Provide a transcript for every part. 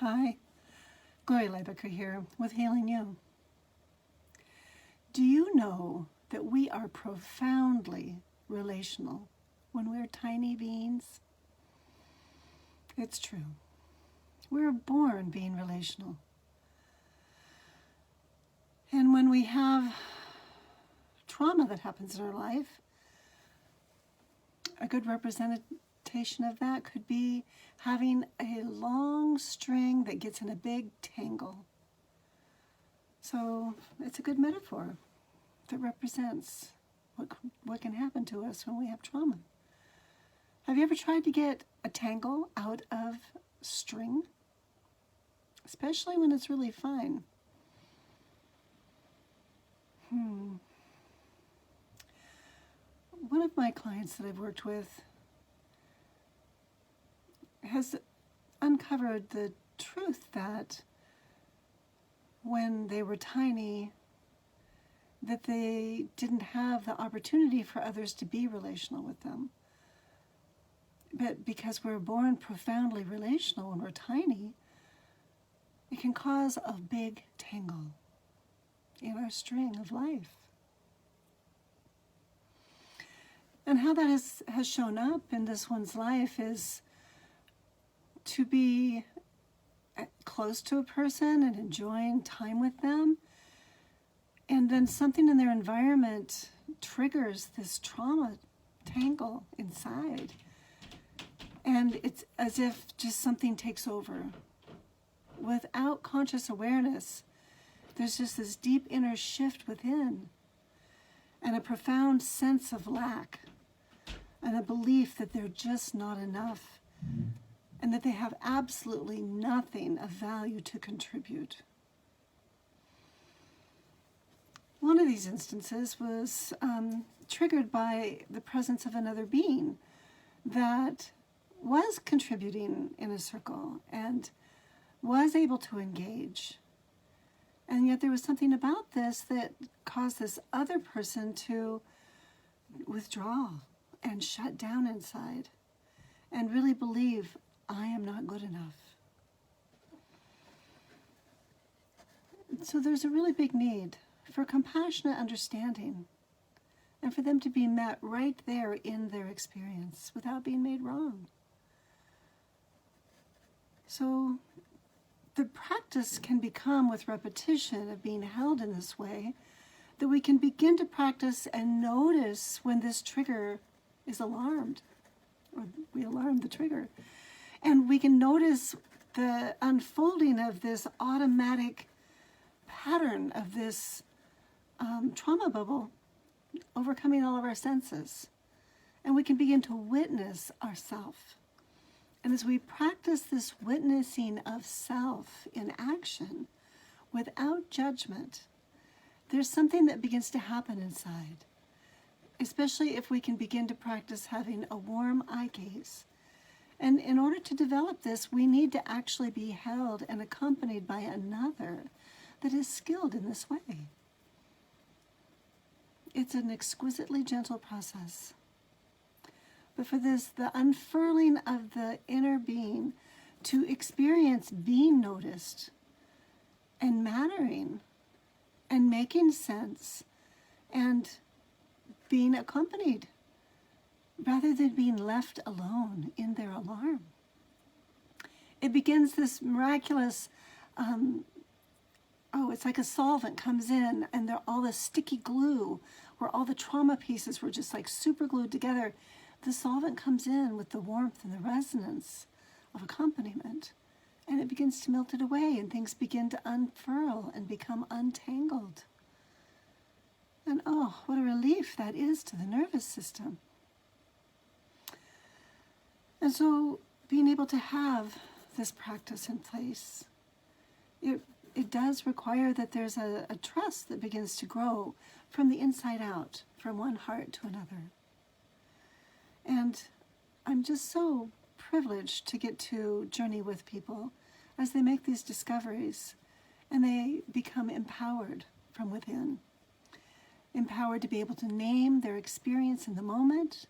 Hi, Gloria Lybecker here with Healing You. Do you know that we are profoundly relational when we're tiny beings? It's true. We're born being relational. And when we have trauma that happens in our life, a good representation of that could be having a long string that gets in a big tangle. So it's a good metaphor that represents what can happen to us when we have trauma. Have you ever tried to get a tangle out of string? Especially when it's really fine. One of my clients that I've worked with has uncovered the truth that when they were tiny, that they didn't have the opportunity for others to be relational with them. But because we're born profoundly relational when we're tiny, it can cause a big tangle in our string of life. And how that has shown up in this one's life is to be close to a person and enjoying time with them. And then something in their environment triggers this trauma tangle inside. And it's as if just something takes over. Without conscious awareness, there's just this deep inner shift within and a profound sense of lack and a belief that they're just not enough and that they have absolutely nothing of value to contribute. One of these instances was triggered by the presence of another being that was contributing in a circle and was able to engage. And yet there was something about this that caused this other person to withdraw and shut down inside and really believe, I am not good enough. So there's a really big need for compassionate understanding and for them to be met right there in their experience without being made wrong. So the practice can become, with repetition of being held in this way, that we can begin to practice and notice when this trigger is alarmed, or we alarm the trigger. And we can notice the unfolding of this automatic pattern of this trauma bubble overcoming all of our senses. And we can begin to witness ourself. And as we practice this witnessing of self in action without judgment, there's something that begins to happen inside, especially if we can begin to practice having a warm eye gaze. And in order to develop this, we need to actually be held and accompanied by another that is skilled in this way. It's an exquisitely gentle process. But for this, the unfurling of the inner being to experience being noticed and mattering and making sense and being accompanied rather than being left alone in their alarm. It begins this miraculous, it's like a solvent comes in and all this sticky glue where all the trauma pieces were just like super glued together. The solvent comes in with the warmth and the resonance of accompaniment, and it begins to melt it away, and things begin to unfurl and become untangled. And oh, what a relief that is to the nervous system. And so being able to have this practice in place, it does require that there's a trust that begins to grow from the inside out, from one heart to another. And I'm just so privileged to get to journey with people as they make these discoveries and they become empowered from within. Empowered to be able to name their experience in the moment,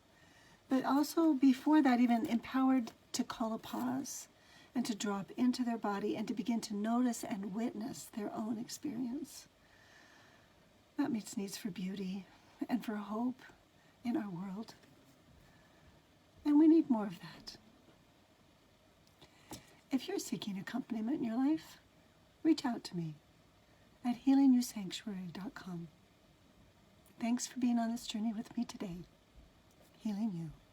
but also before that even empowered to call a pause and to drop into their body and to begin to notice and witness their own experience. That meets needs for beauty and for hope in our world. And we need more of that. If you're seeking accompaniment in your life, reach out to me at healingyoursanctuary.com. Thanks for being on this journey with me today. Healing you.